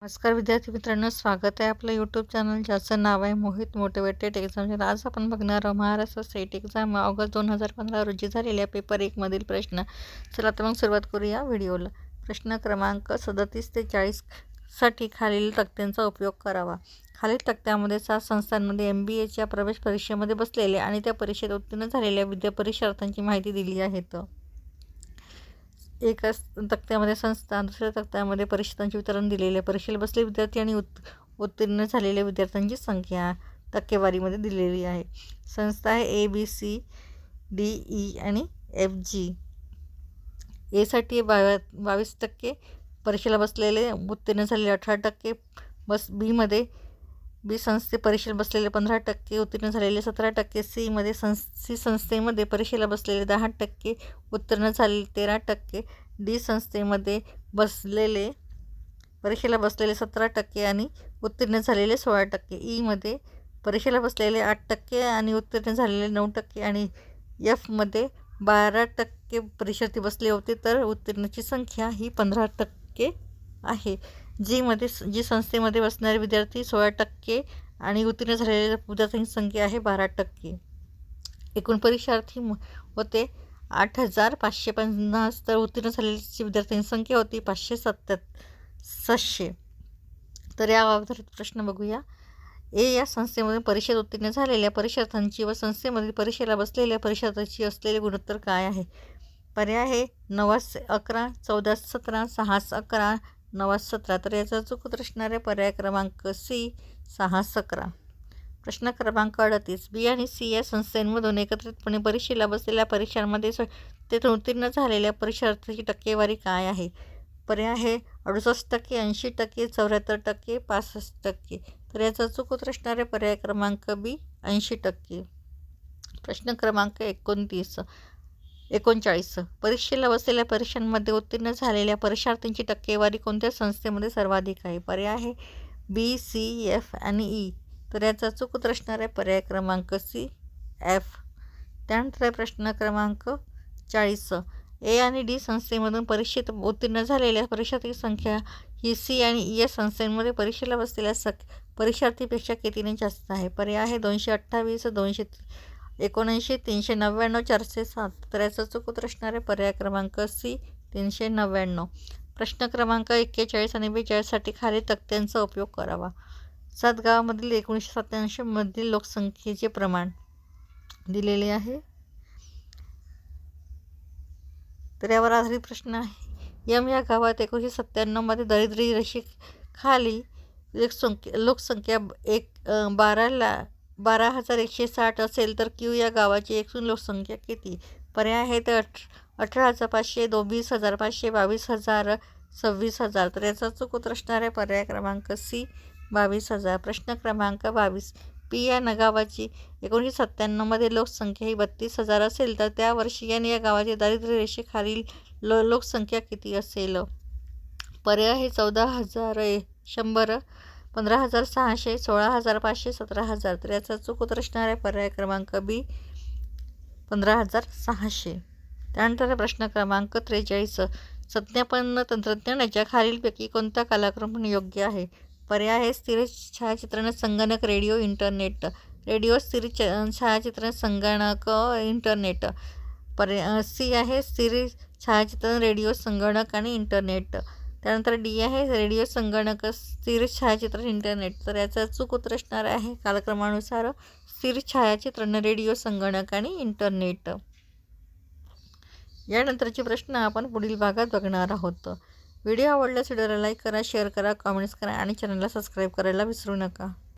नमस्कार विद्यार्थी मित्रांनो, स्वागत आहे आपलं यूट्यूब चॅनल ज्याचं नाव आहे मोहित मोटिवेटेड एक्झाम. आज आपण बघणार आहोत महाराष्ट्र स्टेट एक्झाम ऑगस्ट 2015 रोजी झालेल्या पेपर 1 मधील प्रश्न. चला तर मग सुरुवात करूया व्हिडिओला. प्रश्न क्रमांक 37 ते 40 साठी खालील तक्त्यांचा उपयोग करावा. खालील तक्त्यामध्ये 7 संस्थांमध्ये MBAच्या प्रवेश परीक्षेमध्ये बसलेले आणि त्या परीक्षेत उत्तीर्ण झालेल्या परीक्षार्थ्यांची माहिती दिली आहे. एका तक्त्यामध्ये संस्था, दुसऱ्या तक्त्यामध्ये परीक्षांचे वितरण दिलेले, परीक्षेला बसलेले विद्यार्थी आणि उत्तीर्ण झालेल्या विद्यार्थ्यांची संख्या टक्केवारीमध्ये दिलेली आहे. संस्था आहे ABCDE आणि FG. साठी 22%, परीक्षेला बसलेले उत्तीर्ण झालेले 18%, बी संस्थे परीक्षेला बसलेले 15%, उत्तीर्ण झालेले 17%, सी संस्थेमध्ये परीक्षेला बसलेले 10%, उत्तीर्ण झालेले 13%, डी संस्थेमध्ये परीक्षेला बसलेले 17% आणि उत्तीर्ण झालेले 16%, मध्ये परीक्षेला बसलेले 8% आणि उत्तीर्ण झालेले 9% आणि मध्ये 12% परीक्षार्थी बसले होते, तर उत्तीर्णाची संख्या ही 15% आहे. जी संस्थेमध्ये बसणारे विद्यार्थी 16% आणि उत्तीर्ण झालेल्या विद्यार्थ्यांची संख्या आहे 12%. एकूण परीक्षार्थी होते 8,550, तर उत्तीर्ण झालेल्या विद्यार्थ्यांची संख्या होती 500. तर या आधारित प्रश्न बघूया. या संस्थेमधून परीक्षेत उत्तीर्ण झालेल्या परीक्षार्थ्यांची व संस्थेमधील परीक्षेला बसलेल्या परीक्षार्थ्यांची असलेले गुणोत्तर काय आहे? पर्याय आहे 9-11, 14-17, 6-11, 9-17. तर याचा चूक उत्तर असणारे पर्याय क्रमांक C, 6-11. प्रश्न क्रमांक 38. बी आणि सी या संस्थांमधून एकत्रितपणे परीक्षेला बसलेल्या परीक्षांमध्ये तेथून उत्तीर्ण झालेल्या परीक्षार्थीची टक्केवारी काय आहे? पर्याय आहे 68%, 80%, 74%, 65%. तर याचा चूक उत्तर असणारे पर्याय क्रमांक B, 80%. प्रश्न क्रमांक 39. परीक्षेला बसलेल्या परीक्षांमध्ये उत्तीर्ण झालेल्या परीक्षार्थींची टक्केवारी कोणत्या संस्थेमध्ये सर्वाधिक आहे? पर्याय आहे B, C, F आणि E. तर याचा चूक उत्तर असणारे पर्याय क्रमांक C, F. त्यानंतर प्रश्न क्रमांक 40. A आणि D संस्थेमधून परीक्षेत उत्तीर्ण झालेल्या परीक्षार्थी संख्या ही C आणि E या संस्थांमध्ये परीक्षेला बसलेल्या परीक्षार्थीपेक्षा कितीने जास्त आहे? पर्याय आहे 228, 279, 399, 407. तर याचा चूक उत्तर असणारे पर्याय क्रमांक C, 399. प्रश्न क्रमांक 41 आणि 42 साठी खालील तक्त्यांचा उपयोग करावा. 7 गावामधील 1987 मधील लोकसंख्येचे प्रमाण दिलेले आहे. तर यावर आधारित प्रश्न आहे. या गावात 1997 मध्ये दारिद्र्य रेषेखाली लोकसंख्या 12,160 असेल, तर Q या गावाची एकूण लोकसंख्या किती? पर्याय आहे तर 18,500, 20,500, 22,000, 26,000. तर याचा चूक उत्तर असणारे पर्याय क्रमांक C, 22,000. प्रश्न क्रमांक 22. पी या गावाची 1997 मध्ये लोकसंख्या ही 32,000 असेल, तर त्या वर्षी या गावाची दारिद्र्य रेषेखालील लोकसंख्या किती असेल? पर्याय आहे 14,100, 15,600, 16,500, 17,000. तर याचा चूक उत्तर असणारे पर्याय क्रमांक B, 15,600. त्यानंतर प्रश्न क्रमांक 43. संज्ञापन तंत्रज्ञानाच्या खालीलपैकी कोणता कालक्रम योग्य आहे? पर्याय आहे स्थिर छायाचित्रण, संगणक, रेडिओ, इंटरनेट. रेडिओ, स्थिर छायाचित्रण, संगणक, इंटरनेट. C आहे स्थिर छायाचित्रण, रेडिओ, संगणक आणि इंटरनेट. त्यानंतर D आहे रेडिओ, संगणक, स्थिर छायाचित्रण, इंटरनेट. तर याचा चूक उत्तर असणार आहे कालक्रमानुसार स्थिर छायाचित्रण, रेडिओ, संगणक आणि इंटरनेट. यानंतरचे प्रश्न आपण पुढील भागात बघणार आहोत. व्हिडिओ आवडल्यास व्हिडिओला लाईक करा, शेअर करा, कमेंट्स करा आणि चॅनलला सबस्क्राईब करायला विसरू नका.